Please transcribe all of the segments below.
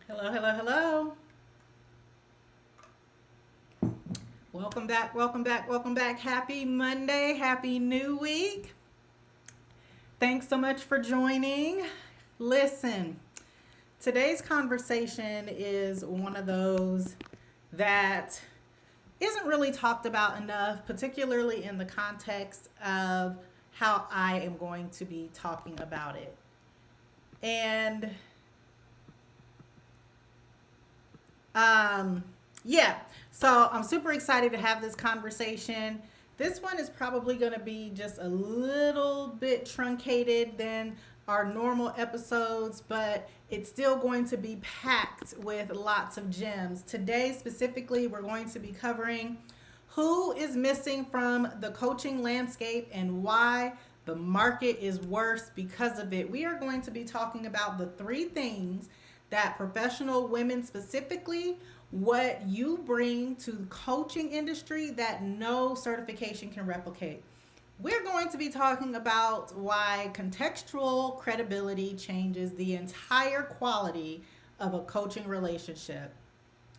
Hello, hello, hello. Welcome back, welcome back, welcome back. Happy Monday, happy new week. Thanks so much for joining. Listen, today's conversation is one of those that isn't really talked about enough, particularly in the context of how I am going to be talking about it. And Um, yeah, so I'm super excited to have this conversation. This one is probably going to be just a little bit truncated than our normal episodes, but it's still going to be packed with lots of gems. Today, specifically, we're going to be covering who is missing from the coaching landscape and why the market is worse because of it. We are going to be talking about the three things that professional women specifically, what you bring to the coaching industry that no certification can replicate. We're going to be talking about why contextual credibility changes the entire quality of a coaching relationship.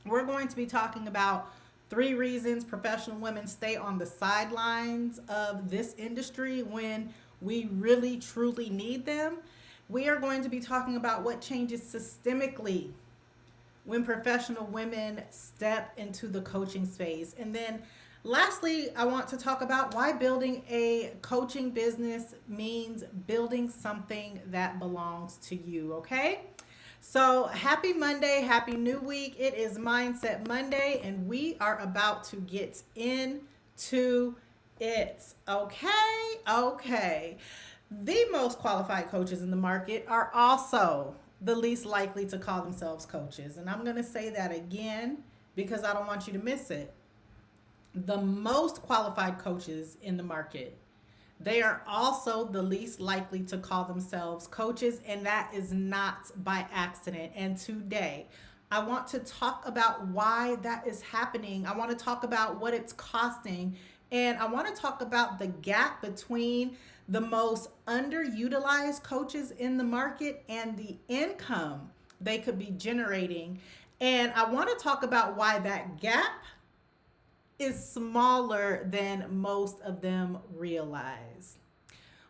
We're going to be talking about three reasons professional women stay on the sidelines of this industry when we really truly need them. We are going to be talking about what changes systemically when professional women step into the coaching space. And then lastly, I want to talk about why building a coaching business means building something that belongs to you, okay? So, happy Monday, happy new week. It is Mindset Monday, and we are about to get into it. Okay, okay. The most qualified coaches in the market are also the least likely to call themselves coaches. And I'm going to say that again because I don't want you to miss it. The most qualified coaches in the market, they are also the least likely to call themselves coaches, and that is not by accident. And today, I want to talk about why that is happening. I want to talk about what it's costing, and I want to talk about the gap between the most underutilized coaches in the market and the income they could be generating. And I want to talk about why that gap is smaller than most of them realize.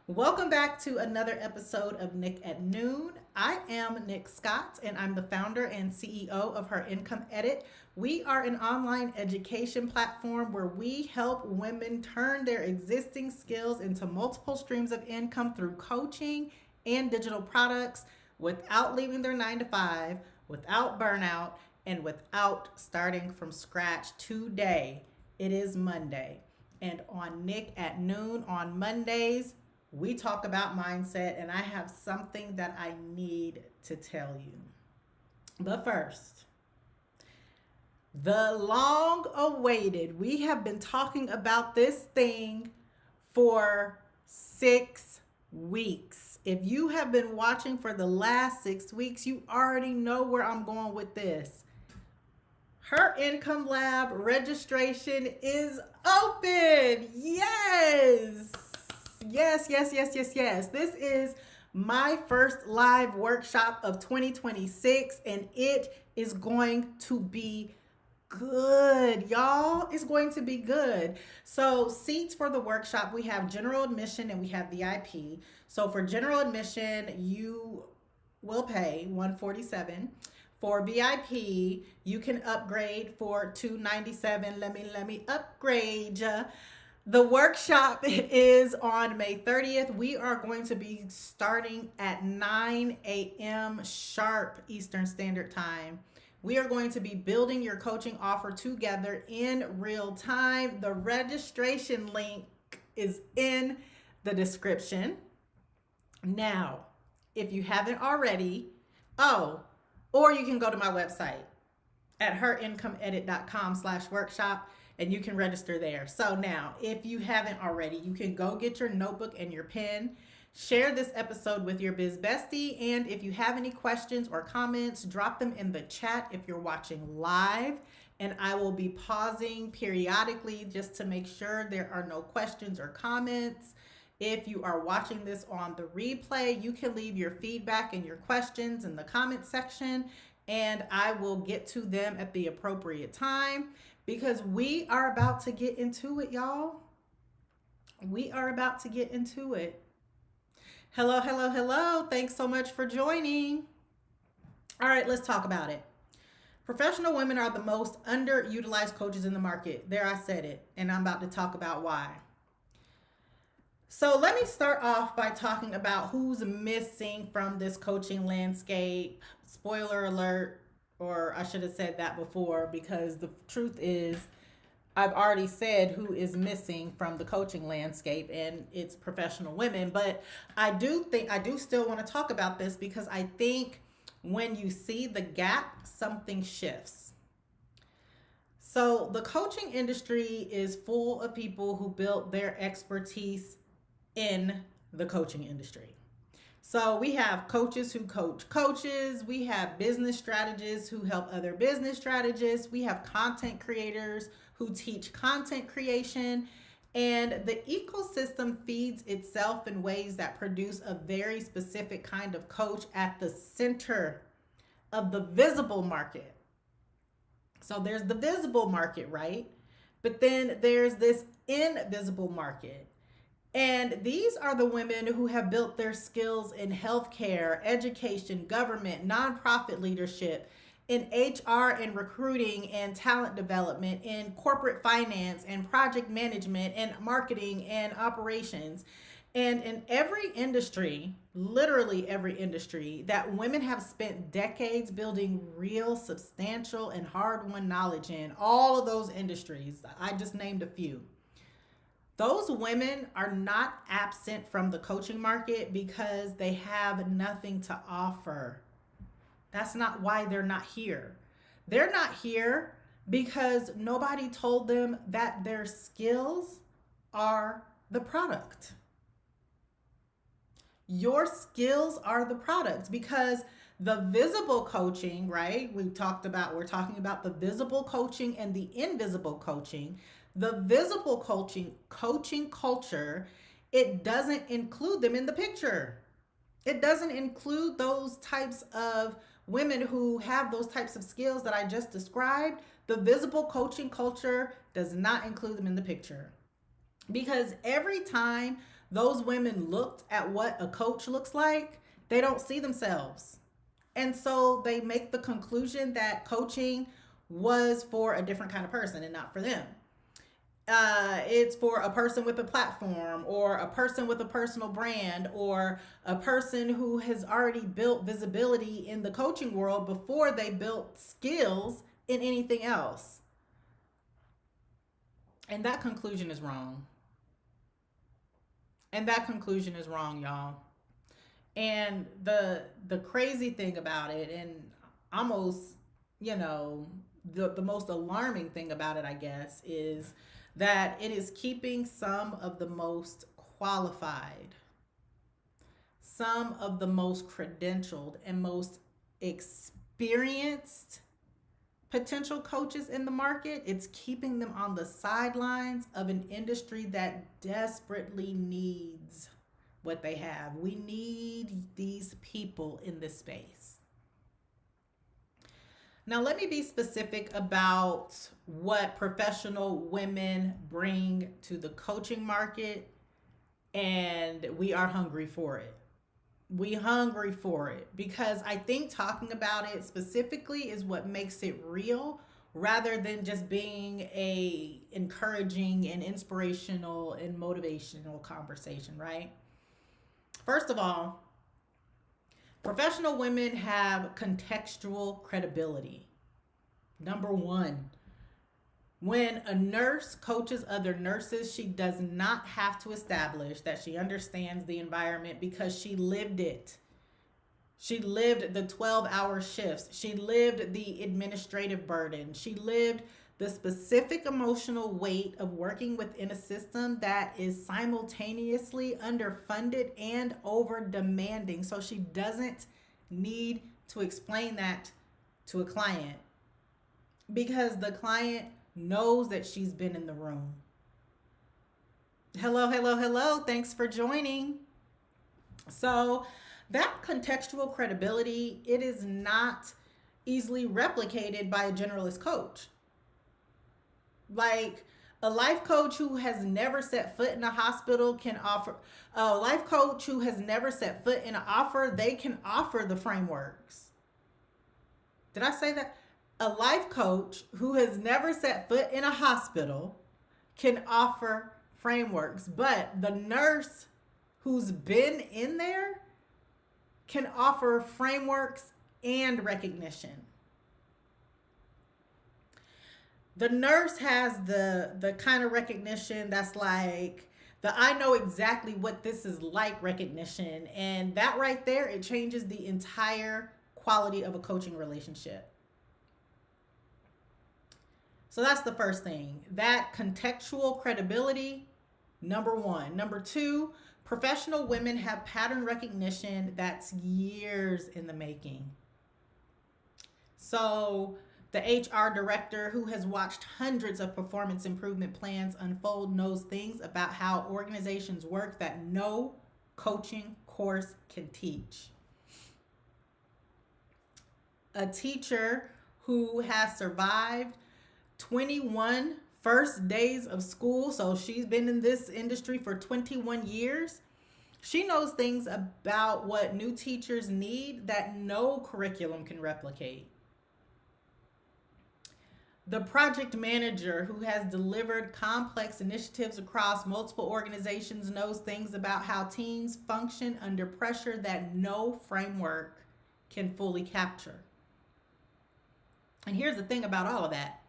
Welcome back to another episode of Nick at Noon. I am Nick Scott, and I'm the founder and CEO of Her Income Edit. We are an online education platform where we help women turn their existing skills into multiple streams of income through coaching and digital products without leaving their 9 to 5, without burnout, and without starting from scratch today. It is Monday. And on Nick at Noon on Mondays, we talk about mindset, and I have something that I need to tell you. But first, the long awaited, we have been talking about this thing for 6 weeks. If you have been watching for the last 6 weeks, you already know where I'm going with this. Her Income Lab registration is open. Yes. Yes, yes, yes, yes, yes. This is my first live workshop of 2026, and it is going to be good, y'all. It's going to be good. So, seats for the workshop, we have general admission and we have VIP. So, for general admission, you will pay 147. For VIP, you can upgrade for 297. Let me upgrade ya. The workshop is on May 30th. We are going to be starting at 9 a.m. sharp Eastern Standard Time. We are going to be building your coaching offer together in real time. The registration link is in the description. Now, if you haven't already, or you can go to my website at herincomeedit.com/workshop and you can register there. So now, if you haven't already, you can go get your notebook and your pen. Share this episode with your biz bestie. And if you have any questions or comments, drop them in the chat if you're watching live. And I will be pausing periodically just to make sure there are no questions or comments. If you are watching this on the replay, you can leave your feedback and your questions in the comment section. and I will get to them at the appropriate time because we are about to get into it, y'all. We are about to get into it. Hello, hello, hello. Thanks so much for joining. All right, let's talk about it. Professional women are the most underutilized coaches in the market. There, I said it, and I'm about to talk about why. So, let me start off by talking about who's missing from this coaching landscape. Spoiler alert, or I should have said that before because the truth is, I've already said who is missing from the coaching landscape, and it's professional women. But I do still want to talk about this because I think when you see the gap, something shifts. So the coaching industry is full of people who built their expertise in the coaching industry. So we have coaches who coach coaches, we have business strategists who help other business strategists, we have content creators who teach content creation, and the ecosystem feeds itself in ways that produce a very specific kind of coach at the center of the visible market. So there's the visible market, right? But then there's this invisible market. And these are the women who have built their skills in healthcare, education, government, nonprofit leadership, in HR and recruiting and talent development, in corporate finance and project management and marketing and operations. And in every industry, literally every industry, that women have spent decades building real, substantial, and hard won knowledge in, all of those industries, I just named a few. Those women are not absent from the coaching market because they have nothing to offer. That's not why they're not here. They're not here because nobody told them that their skills are the product. Your skills are the product because the visible coaching, right? We're talking about the visible coaching and the invisible coaching. The visible coaching culture, it doesn't include them in the picture. It doesn't include those types of women who have those types of skills that I just described. The visible coaching culture does not include them in the picture. Because every time those women looked at what a coach looks like, they don't see themselves. And so they make the conclusion that coaching was for a different kind of person and not for them. It's for a person with a platform or a person with a personal brand or a person who has already built visibility in the coaching world before they built skills in anything else. And that conclusion is wrong. And that conclusion is wrong, y'all. And the crazy thing about it, and almost, the most alarming thing about it, I guess, is that it is keeping some of the most qualified, some of the most credentialed, and most experienced potential coaches in the market. It's keeping them on the sidelines of an industry that desperately needs what they have. We need these people in this space. Now, let me be specific about what professional women bring to the coaching market, and we are hungry for it. We hungry for it because I think talking about it specifically is what makes it real rather than just being a encouraging and inspirational and motivational conversation, right? First of all, professional women have contextual credibility. Number one, when a nurse coaches other nurses, she does not have to establish that she understands the environment because she lived it. She lived the 12-hour shifts. She lived the administrative burden. She lived the specific emotional weight of working within a system that is simultaneously underfunded and over demanding. So she doesn't need to explain that to a client because the client knows that she's been in the room. Hello, hello, hello. Thanks for joining. So that contextual credibility, it is not easily replicated by a generalist coach. Like a life coach who has never set foot in a hospital can offer, a life coach who has never set foot in an offer, they can offer the frameworks. Did I say that? A life coach who has never set foot in a hospital can offer frameworks, but the nurse who's been in there can offer frameworks and recognition. The nurse has the kind of recognition that's like the I know exactly what this is like recognition, and that right there, it changes the entire quality of a coaching relationship. So that's the first thing. That contextual credibility, number one. Number two, professional women have pattern recognition that's years in the making. So the HR director who has watched hundreds of performance improvement plans unfold knows things about how organizations work that no coaching course can teach. A teacher who has survived 21 first days of school, so she's been in this industry for 21 years. She knows things about what new teachers need that no curriculum can replicate. The project manager who has delivered complex initiatives across multiple organizations knows things about how teams function under pressure that no framework can fully capture. And here's the thing about all of that.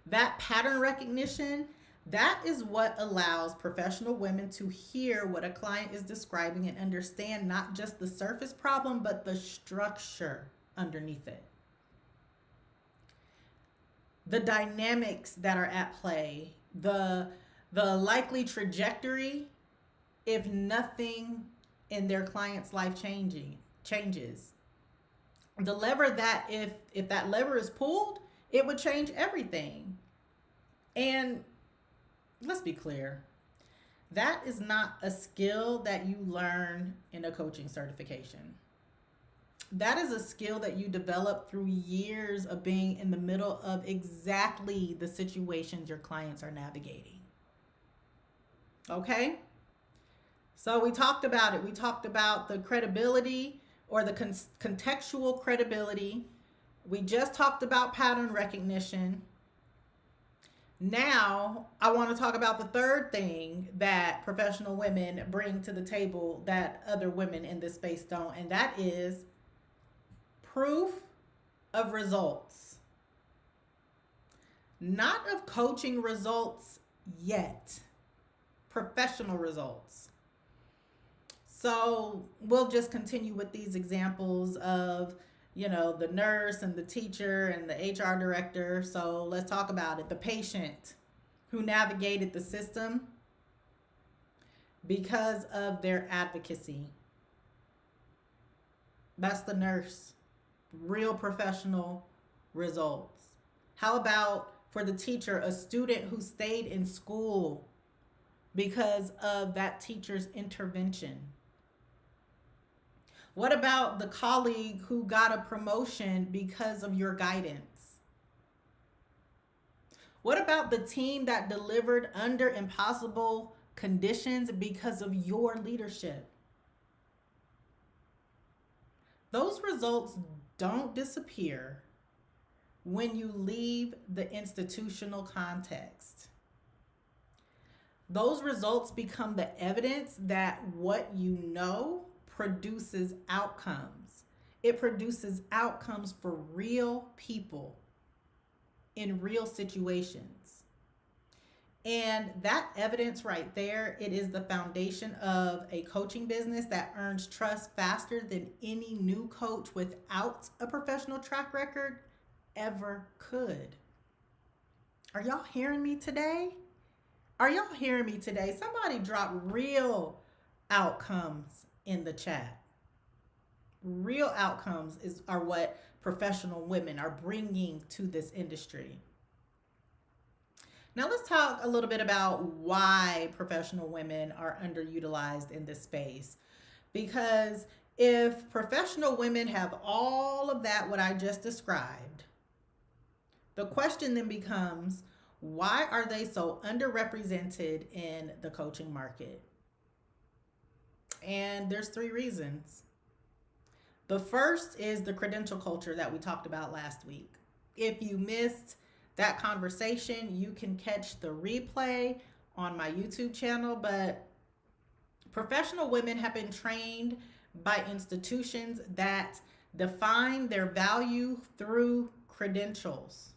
That pattern recognition, that is what allows professional women to hear what a client is describing and understand not just the surface problem, but the structure underneath it. The dynamics that are at play, the likely trajectory if nothing in their client's life changes. The lever that if that lever is pulled, it would change everything. And let's be clear, that is not a skill that you learn in a coaching certification. That is a skill that you develop through years of being in the middle of exactly the situations your clients are navigating. Okay? So we talked about it. We talked about the credibility or the contextual credibility. We just talked about pattern recognition. Now, I want to talk about the third thing that professional women bring to the table that other women in this space don't, and that is proof of results. Not of coaching results yet, professional results. So we'll just continue with these examples of, the nurse and the teacher and the HR director. So let's talk about it. The patient who navigated the system because of their advocacy. That's the nurse. Real professional results. How about for the teacher, a student who stayed in school because of that teacher's intervention? What about the colleague who got a promotion because of your guidance? What about the team that delivered under impossible conditions because of your leadership? Those results don't disappear when you leave the institutional context. Those results become the evidence that what you know produces outcomes. It produces outcomes for real people in real situations. And that evidence right there, it is the foundation of a coaching business that earns trust faster than any new coach without a professional track record ever could. Are y'all hearing me today? Are y'all hearing me today? Somebody drop real outcomes in the chat. Real outcomes are what professional women are bringing to this industry. Now let's talk a little bit about why professional women are underutilized in this space. Because If professional women have all of that, what I just described, the question then becomes, why are they so underrepresented in the coaching market? And there's three reasons. The first is the credential culture that we talked about last week. If you missed that conversation, you can catch the replay on my YouTube channel. But professional women have been trained by institutions that define their value through credentials.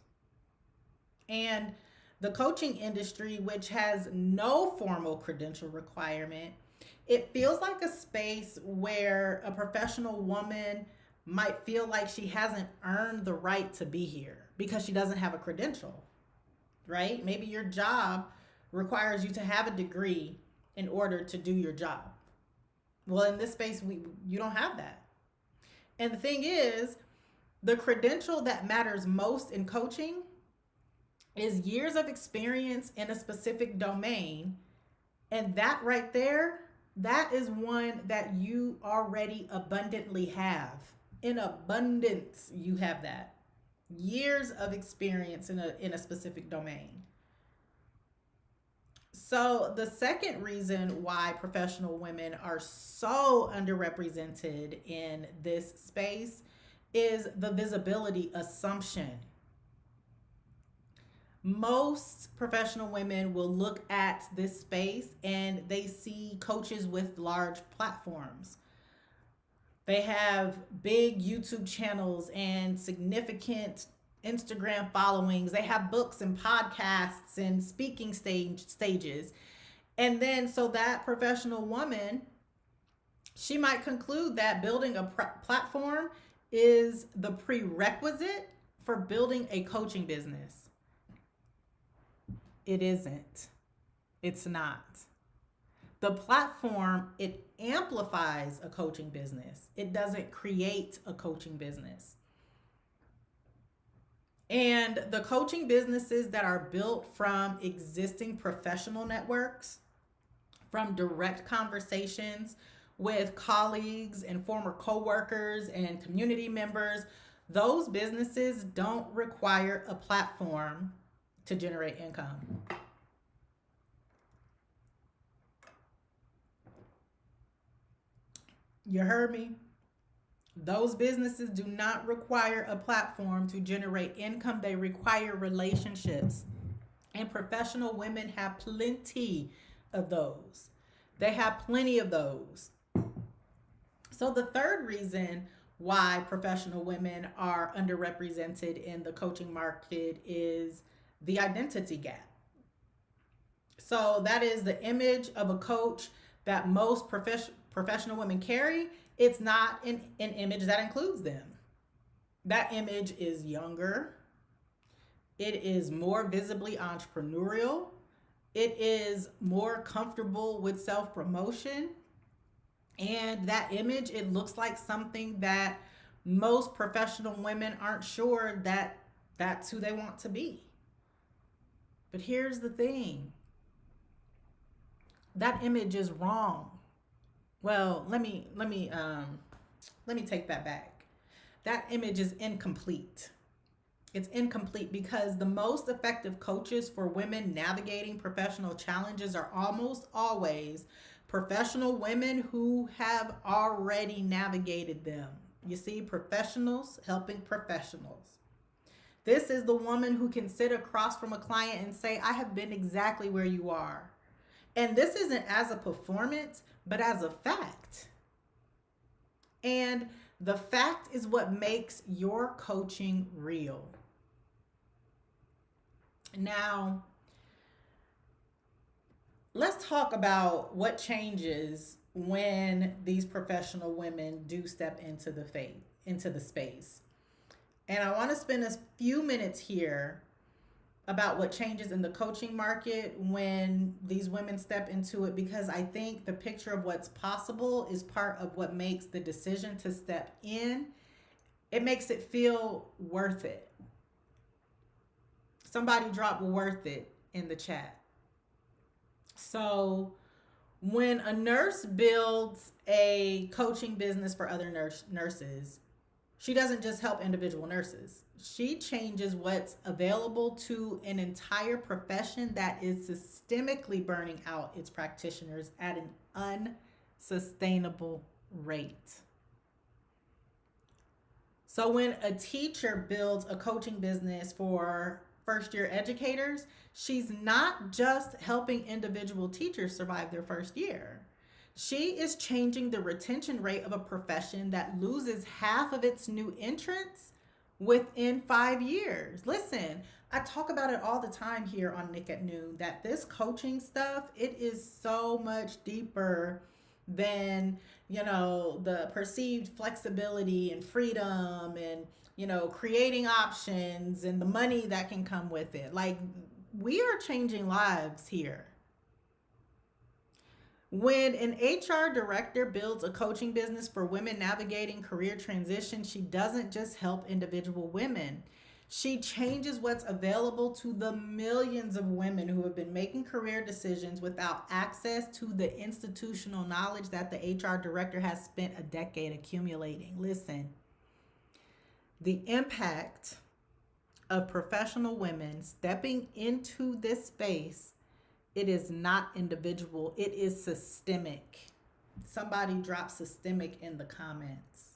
And the coaching industry, which has no formal credential requirement, it feels like a space where a professional woman might feel like she hasn't earned the right to be here because she doesn't have a credential, right? Maybe your job requires you to have a degree in order to do your job. Well, in this space, you don't have that. And the thing is, the credential that matters most in coaching is years of experience in a specific domain. And that right there, that is one that you already abundantly have. In abundance, you have that. Years of experience in a specific domain. So the second reason why professional women are so underrepresented in this space is the visibility assumption. Most professional women will look at this space and they see coaches with large platforms. They have big YouTube channels and significant Instagram followings. They have books and podcasts and speaking stages. And then so that professional woman, she might conclude that building a platform is the prerequisite for building a coaching business. It isn't. It's not. The platform, it amplifies a coaching business. It doesn't create a coaching business. And the coaching businesses that are built from existing professional networks, from direct conversations with colleagues and former coworkers and community members, those businesses don't require a platform to generate income. You heard me? Those businesses do not require a platform to generate income. They require relationships. And professional women have plenty of those. They have plenty of those. So the third reason why professional women are underrepresented in the coaching market is the identity gap. So that is the image of a coach that most professional women carry. It's not an image that includes them. That image is younger. It is more visibly entrepreneurial. It is more comfortable with self-promotion. And that image, it looks like something that most professional women aren't sure that that's who they want to be. But here's the thing. That image is wrong. Well, let me take that back. That image is incomplete. It's incomplete because the most effective coaches for women navigating professional challenges are almost always professional women who have already navigated them. You see, professionals helping professionals. This is the woman who can sit across from a client and say, I have been exactly where you are. And this isn't as a performance, but as a fact. And the fact is what makes your coaching real. Now, let's talk about what changes when these professional women do step into the space. And I want to spend a few minutes here about what changes in the coaching market when these women step into it, because I think the picture of what's possible is part of what makes the decision to step in. It makes it feel worth it. Somebody drop worth it in the chat. So When a nurse builds a coaching business for other nurses, she doesn't just help individual nurses. She changes what's available to an entire profession that is systemically burning out its practitioners at an unsustainable rate. So when a teacher builds a coaching business for first year educators, she's not just helping individual teachers survive their first year. She is changing the retention rate of a profession that loses half of its new entrants within 5 years. Listen, I talk about it all the time here on Nick at Noon that this coaching stuff, it is so much deeper than, the perceived flexibility and freedom and, creating options and the money that can come with it. Like, we are changing lives here. When an HR director builds a coaching business for women navigating career transition, she doesn't just help individual women. She changes what's available to the millions of women who have been making career decisions without access to the institutional knowledge that the HR director has spent a decade accumulating. Listen, the impact of professional women stepping into this space, it is not individual, it is systemic. Somebody drop systemic in the comments.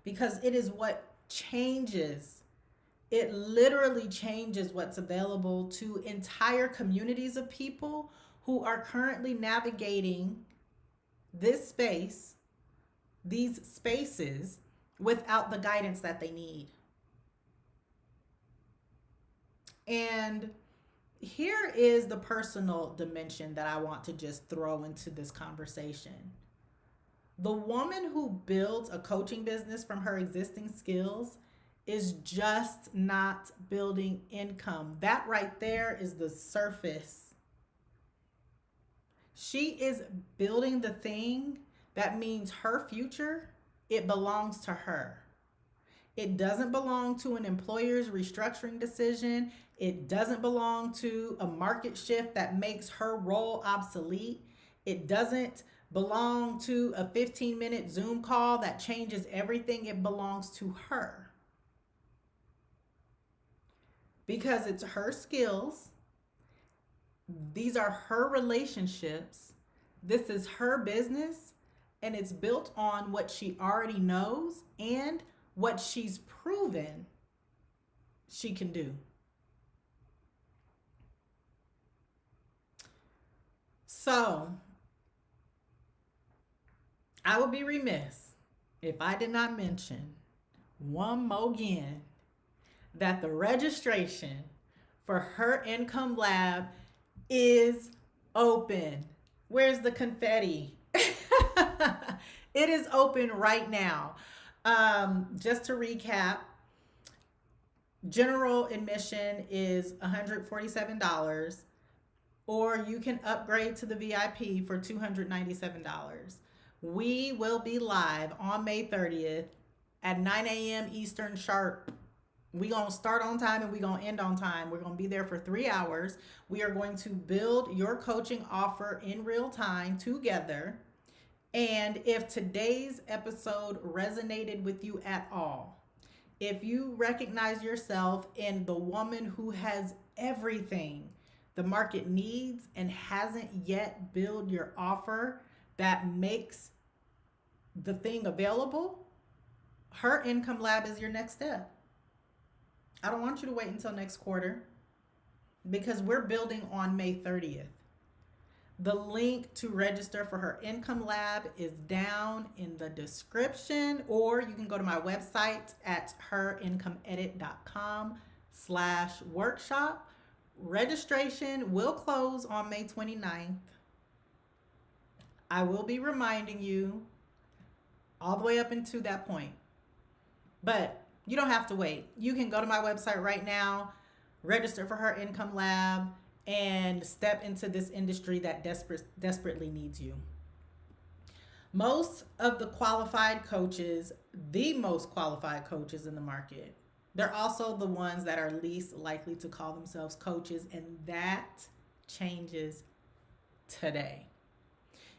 Because it is what changes. It literally changes what's available to entire communities of people who are currently navigating this space, these spaces, without the guidance that they need. And here is the personal dimension that I want to just throw into this conversation. The woman who builds a coaching business from her existing skills is just not building income. That right there is the surface. She is building the thing that means her future, it belongs to her. It doesn't belong to an employer's restructuring decision. It doesn't belong to a market shift that makes her role obsolete. It doesn't belong to a 15-minute Zoom call that changes everything. It belongs to her. Because it's her skills. These are her relationships. This is her business. And it's built on what she already knows and what she's proven she can do. So, I would be remiss if I did not mention one more again that the registration for Her Income Lab is open. Where's the confetti? It is open right now. Just to recap, general admission is $147, or you can upgrade to the VIP for $297. We will be live on May 30th at 9 a.m. Eastern sharp. We're going to start on time and we're going to end on time. We're going to be there for 3 hours. We are going to build your coaching offer in real time together. And if today's episode resonated with you at all, if you recognize yourself in the woman who has everything the market needs and hasn't yet built your offer that makes the thing available, Her Income Lab is your next step. I don't want you to wait until next quarter because we're building on May 30th. The link to register for Her Income Lab is down in the description, or you can go to my website at herincomeedit.com/workshop. Registration will close on May 29th. I will be reminding you all the way up into that point. But you don't have to wait. You can go to my website right now, register for Her Income Lab, and step into this industry that desperately needs you. Most of the qualified coaches, the most qualified coaches in the market, they're also the ones that are least likely to call themselves coaches, and that changes today.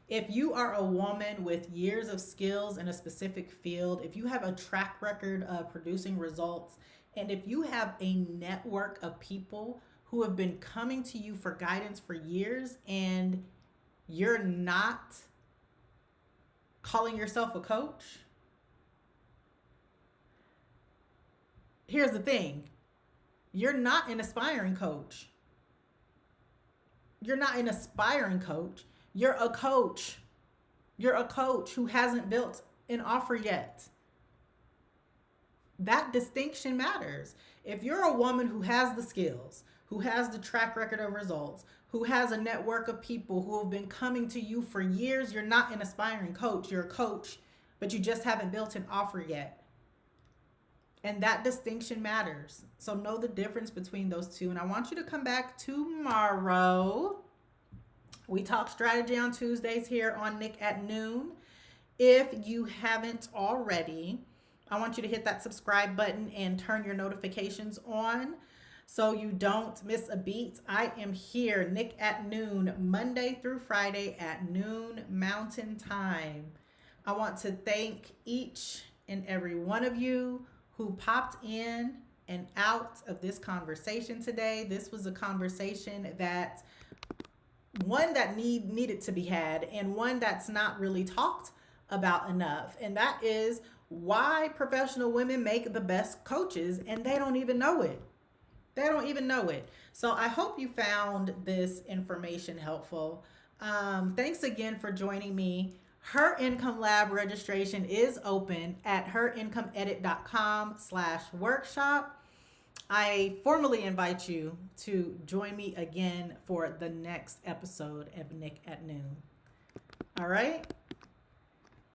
If you are a woman with years of skills in a specific field, if you have a track record of producing results, and if you have a network of people who have been coming to you for guidance for years and you're not calling yourself a coach, here's the thing. You're not an aspiring coach. You're not an aspiring coach. You're a coach. You're a coach who hasn't built an offer yet. That distinction matters. If you're a woman who has the skills, who has the track record of results, who has a network of people who have been coming to you for years, you're not an aspiring coach. You're a coach, but you just haven't built an offer yet. And that distinction matters. So know the difference between those two. And I want you to come back tomorrow. We talk strategy on Tuesdays here on Nick at Noon. If you haven't already, I want you to hit that subscribe button and turn your notifications on so you don't miss a beat. I am here, Nick at Noon, Monday through Friday at noon Mountain Time. I want to thank each and every one of you who popped in and out of this conversation today. This was a conversation that needed to be had, and one that's not really talked about enough. And that is why professional women make the best coaches, and they don't even know it. They don't even know it. So I hope you found this information helpful. Thanks again for joining me. Her Income Lab registration is open at herincomeedit.com/workshop. I formally invite you to join me again for the next episode of Nick at Noon. All right.